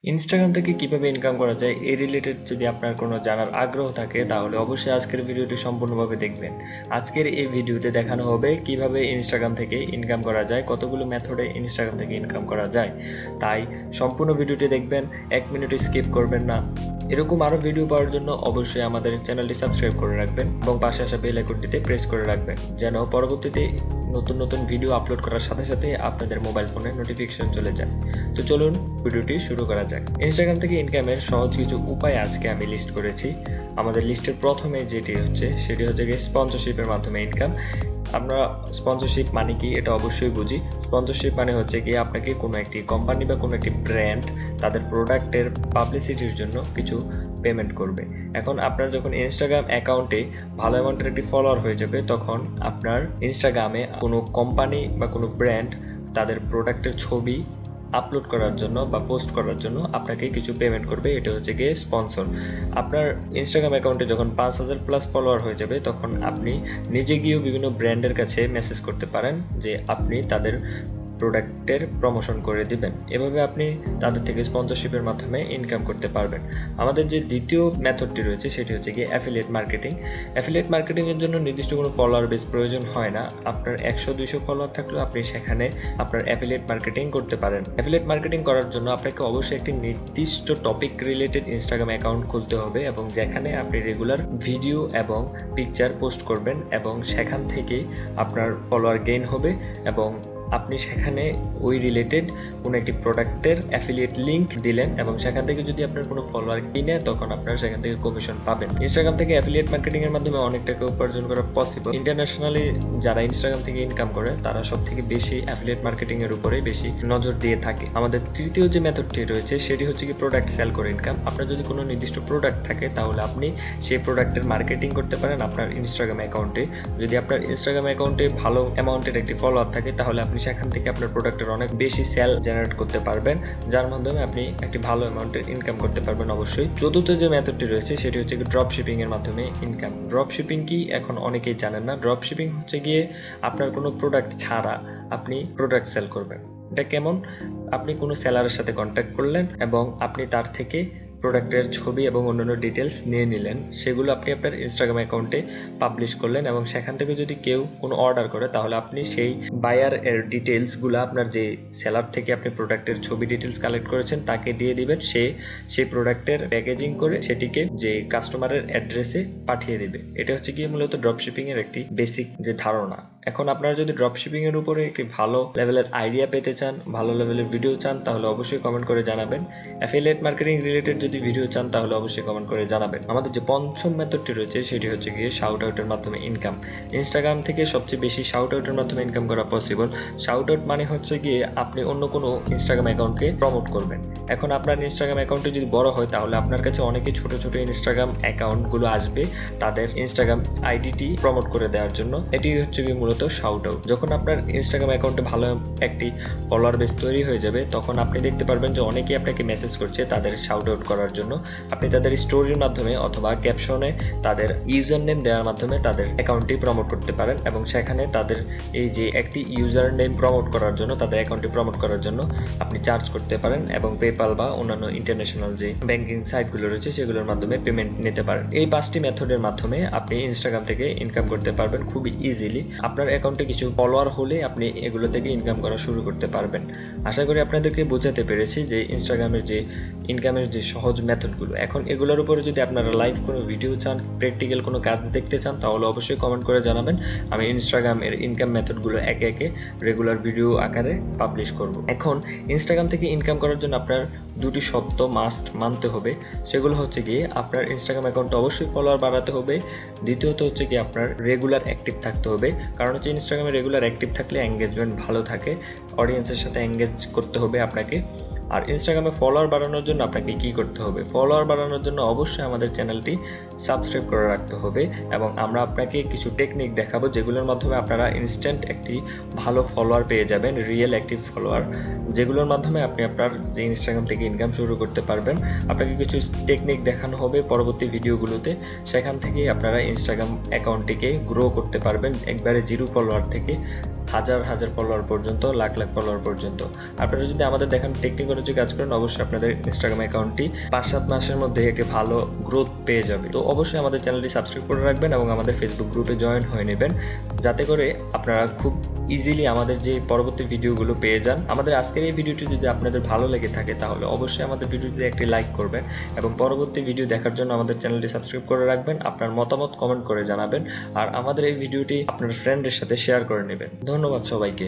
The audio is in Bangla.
ইনস্টাগ্রাম থেকে কিভাবে ইনকাম করা যায় এই রিলেটেড যদি আপনার কোনো জানার আগ্রহ থাকে তাহলে অবশ্যই আজকের ভিডিওটি সম্পূর্ণভাবে দেখবেন। আজকের এই ভিডিওতে দেখানো হবে কিভাবে ইনস্টাগ্রাম থেকে ইনকাম করা যায়, কতগুলো মেথডে ইনস্টাগ্রাম থেকে ইনকাম করা যায়। তাই সম্পূর্ণ ভিডিওটি দেখবেন, 1 মিনিট স্কিপ করবেন না। এরকম আরও ভিডিও পাওয়ার জন্য অবশ্যই আমাদের চ্যানেলটি সাবস্ক্রাইব করে রাখবেন এবং পাশে আসা বেল আইকনটিতে প্রেস করে রাখবেন যেন পরবর্তীতে নতুন নতুন ভিডিও আপলোড করার সাথে সাথে আপনাদের মোবাইল ফোনে নোটিফিকেশন চলে যায়। তো চলুন ভিডিওটি শুরু করা যাক। ইনস্টাগ্রাম থেকে ইনকামের সহজ কিছু উপায় আজকে আমি লিস্ট করেছি। আমাদের লিস্টের প্রথমে সেটি হচ্ছে গিয়ে স্পন্সরশিপের মাধ্যমে ইনকাম। আমরা স্পন্সরশিপ মানে কি এটা অবশ্যই বুঝি। স্পন্সরশিপ মানে হচ্ছে গিয়ে আপনাকে কোনো একটি কোম্পানি বা কোনো একটি ব্র্যান্ড তাদের প্রোডাক্টের পাবলিসিটির জন্য কিছু পেমেন্ট করবে। এখন আপনার যখন ইনস্টাগ্রাম অ্যাকাউন্টে ভালো অ্যামাউন্টের একটি ফলোয়ার হয়ে যাবে, তখন আপনার ইনস্টাগ্রামে কোনো কোম্পানি বা কোনো ব্র্যান্ড তাদের প্রোডাক্টের ছবি আপলোড করার জন্য বা পোস্ট করার জন্য আপনাকে কিছু পেমেন্ট করবে। এটা হচ্ছে গিয়ে স্পন্সর। আপনার ইনস্টাগ্রাম অ্যাকাউন্টে যখন 5000 প্লাস ফলোয়ার হয়ে যাবে, তখন আপনি নিজে গিয়েও বিভিন্ন ব্র্যান্ডের কাছে মেসেজ করতে পারেন যে আপনি তাদের প্রোডাক্টের প্রমোশন করে দিবেন। এভাবে আপনি তাদের থেকে স্পন্সরশিপের মাধ্যমে ইনকাম করতে পারবেন। আমাদের যে দ্বিতীয় মেথডটি রয়েছে সেটি হচ্ছে গিয়ে অ্যাফিলিয়েট মার্কেটিং। অ্যাফিলিয়েট মার্কেটিংয়ের জন্য নির্দিষ্ট কোনো ফলোয়ার বেস প্রয়োজন হয় না। আপনার 100-200 ফলোয়ার থাকলেও আপনি সেখানে আপনার অ্যাফিলিয়েট মার্কেটিং করতে পারেন। অ্যাফিলিয়েট মার্কেটিং করার জন্য আপনাকে অবশ্যই একটি নির্দিষ্ট টপিক রিলেটেড ইনস্টাগ্রাম অ্যাকাউন্ট খুলতে হবে এবং যেখানে আপনি রেগুলার ভিডিও এবং পিকচার পোস্ট করবেন এবং সেখান থেকে আপনার ফলোয়ার গেইন হবে এবং আপনি সেখানে ওই রিলেটেড কোনো একটি প্রোডাক্টের অ্যাফিলিয়েট লিঙ্ক দিলেন এবং সেখান থেকে যদি আপনার কোনো ফলোয়ার কিনে, তখন আপনারা সেখান থেকে কমিশন পাবেন। ইনস্টাগ্রাম থেকে অ্যাফিলিয়েট মার্কেটিং এর মাধ্যমে অনেক টাকা উপার্জন করা পসিবল। ইন্টারন্যাশনালি যারা ইনস্টাগ্রাম থেকে ইনকাম করে তারা সব থেকে বেশি অ্যাফিলিয়েট মার্কেটিং এর উপরেই বেশি নজর দিয়ে থাকে। আমাদের তৃতীয় যে মেথডটি রয়েছে সেটি হচ্ছে কি প্রোডাক্ট সেল করে ইনকাম। আপনার যদি কোনো নির্দিষ্ট প্রোডাক্ট থাকে তাহলে আপনি সেই প্রোডাক্টের মার্কেটিং করতে পারেন আপনার ইনস্টাগ্রাম অ্যাকাউন্টে। যদি আপনার ইনস্টাগ্রাম অ্যাকাউন্টে ভালো অ্যামাউন্টের একটি ফলোয়ার থাকে তাহলে আপনি সেখান থেকে আপনার প্রোডাক্টের অনেক বেশি সেল জেনারেট করতে পারবেন, যার মাধ্যমে আপনি একটি ভালো অ্যামাউন্টের ইনকাম করতে পারবেন অবশ্যই। চতুর্থ যে মেথডটি রয়েছে সেটি হচ্ছে ড্রপ শিপিং এর মাধ্যমে ইনকাম। ড্রপ শিপিং কি এখন অনেকেই জানেন না। ড্রপ শিপিং হচ্ছে গিয়ে আপনার কোনো প্রোডাক্ট ছাড়া আপনি প্রোডাক্ট সেল করবেন। এটা কেমন? আপনি কোনো সেলারের সাথে কন্ট্যাক্ট করলেন এবং আপনি তার থেকে প্রোডাক্টের ছবি এবং অন্যান্য ডিটেলস নিয়ে নিলেন, সেগুলো আপনি আপনার ইনস্টাগ্রাম অ্যাকাউন্টে পাবলিশ করলেন এবং সেখান থেকে যদি কেউ কোনো অর্ডার করে তাহলে আপনি সেই বায়ার এর ডিটেলসগুলো আপনার যে সেলার থেকে আপনি প্রোডাক্টের ছবি ডিটেলস কালেক্ট করেছেন তাকে দিয়ে দিবেন। সে সেই প্রোডাক্টের প্যাকেজিং করে সেটিকে যে কাস্টমারের অ্যাড্রেসে পাঠিয়ে দেবে। এটা হচ্ছে কি মূলত ড্রপশিপিং এর একটি বেসিক যে ধারণা। এখন আপনারা যদি ড্রপশিপিং এর উপরে একটি ভালো লেভেলের আইডিয়া পেতে চান, ভালো লেভেলের ভিডিও চান, তাহলে অবশ্যই কমেন্ট করে জানাবেন। অ্যাফিলিয়েট মার্কেটিং রিলেটেড যদি ভিডিও চান তাহলে অবশ্যই কমেন্ট করে জানাবেন। আমাদের যে পঞ্চম মেথডটি রয়েছে সেটি হচ্ছে গিয়ে শাউট আউটের মাধ্যমে ইনকাম। ইনস্টাগ্রাম থেকে সবচেয়ে বেশি শাউট আউটের মাধ্যমে ইনকাম করা পসিবল। শাউট আউট মানে হচ্ছে গিয়ে আপনি অন্য কোনো ইনস্টাগ্রাম অ্যাকাউন্টকে প্রমোট করবেন। এখন আপনার ইনস্টাগ্রাম অ্যাকাউন্টটি যদি বড় হয় তাহলে আপনার কাছে অনেকে ছোট ছোট ইনস্টাগ্রাম অ্যাকাউন্টগুলো আসবে তাদের ইনস্টাগ্রাম আইডিটি প্রমোট করে দেওয়ার জন্য। এটি হচ্ছে গিয়ে মূলত শাউট আউট। যখন আপনার ইনস্টাগ্রাম অ্যাকাউন্টে ভালো একটি ফলোয়ার বেস তৈরি হয়ে যাবে, তখন আপনি দেখতে পারবেন যে অনেকেই আপনাকে মেসেজ করছে তাদের শাউট আউট করার জন্য। আপনি তাদের স্টোরির মাধ্যমে অথবা ক্যাপশনে তাদের ইউজার নেম দেওয়ার মাধ্যমে তাদের অ্যাকাউন্টটি প্রমোট করতে পারেন এবং সেখানে তাদের এই যে একটি ইউজার নেম প্রমোট করার জন্য, তাদের অ্যাকাউন্টটি প্রমোট করার জন্য আপনি চার্জ করতে পারেন এবং পেপাল বা অন্যান্য ইন্টারন্যাশনাল যে ব্যাংকিং সাইটগুলো রয়েছে সেগুলোর মাধ্যমে পেমেন্ট নিতে পারেন। এই 5টি মেথডের মাধ্যমে আপনি ইনস্টাগ্রাম থেকে ইনকাম করতে পারবেন খুবই ইজিলি। আপনার অ্যাকাউন্টে কিছু ফলোয়ার হলে আপনি এগুলো থেকে ইনকাম করা শুরু করতে পারবেন। আশা করি আপনাদেরকে বোঝাতে পেরেছি যে ইনস্টাগ্রামের যে ইনকামের যে সহজ মেথডগুলো। এখন এগুলোর উপরে যদি আপনারা লাইভ কোনো ভিডিও চান, প্র্যাকটিক্যাল কোনো কাজ দেখতে চান, তাহলে অবশ্যই কমেন্ট করে জানাবেন। আমি ইনস্টাগ্রামের ইনকাম মেথডগুলো একে একে রেগুলার ভিডিও আকারে পাবলিশ করব। এখন ইনস্টাগ্রাম থেকে ইনকাম করার জন্য আপনার দুটি শর্ত মাস্ট মানতে হবে। সেগুলো হচ্ছে গিয়ে আপনার ইনস্টাগ্রাম অ্যাকাউন্টে অবশ্যই ফলোয়ার বাড়াতে হবে। দ্বিতীয়ত হচ্ছে কি আপনার রেগুলার অ্যাক্টিভ থাকতে হবে। কারণ হচ্ছে ইনস্টাগ্রামে রেগুলার অ্যাক্টিভ থাকলে এঙ্গেজমেন্ট ভালো থাকে, অডিয়েন্সের সাথে এঙ্গেজ করতে হবে আপনাকে। আর ইনস্টাগ্রামে ফলোয়ার বাড়ানোর জন্য আপনাকে কি করতে হবে? ফলোয়ার বাড়ানোর জন্য অবশ্যই আমাদের চ্যানেলটি সাবস্ক্রাইব করে রাখতে হবে এবং আমরা আপনাকে কিছু টেকনিক দেখাবো যেগুলোর মাধ্যমে আপনারা ইনস্ট্যান্ট একটি ভালো ফলোয়ার পেয়ে যাবেন, রিয়েল অ্যাক্টিভ ফলোয়ার, যেগুলোর মাধ্যমে আপনি আপনার যে ইনস্টাগ্রাম থেকে ইনকাম শুরু করতে পারবেন। আপনাকে কিছু টেকনিক দেখানো হবে পরবর্তী ভিডিওগুলোতে। সেখান থেকেই আপনারা ইনস্টাগ্রাম অ্যাকাউন্টটিকে গ্রো করতে পারবেন একবারে 0 ফলোয়ার থেকে। হাজার হাজার ফলোয়ার পর্যন্ত, লাখ লাখ ফলোয়ার পর্যন্ত। আপনারা যদি আমাদের দেখান টেকনিক অনুযায়ী কাজ করেন, অবশ্যই আপনাদের ইনস্টাগ্রাম অ্যাকাউন্টটি 5-7 মাসের মধ্যে একটি ভালো গ্রোথ পেয়ে যাবে। তো অবশ্যই আমাদের চ্যানেলটি সাবস্ক্রাইব করে রাখবেন এবং আমাদের ফেসবুক গ্রুপে জয়েন হয়ে নেবেন, যাতে করে আপনারা খুব ইজিলি আমাদের যে পরবর্তী ভিডিওগুলো পেয়ে যান। আমাদের আজকের এই ভিডিওটি যদি আপনাদের ভালো লেগে থাকে তাহলে অবশ্যই আমাদের ভিডিওটিতে একটি লাইক করবেন এবং পরবর্তী ভিডিও দেখার জন্য আমাদের চ্যানেলটি সাবস্ক্রাইব করে রাখবেন। আপনার মতামত কমেন্ট করে জানাবেন আর আমাদের এই ভিডিওটি আপনার ফ্রেন্ডের সাথে শেয়ার করে নেবেন। ধন্যবাদ সবাইকে।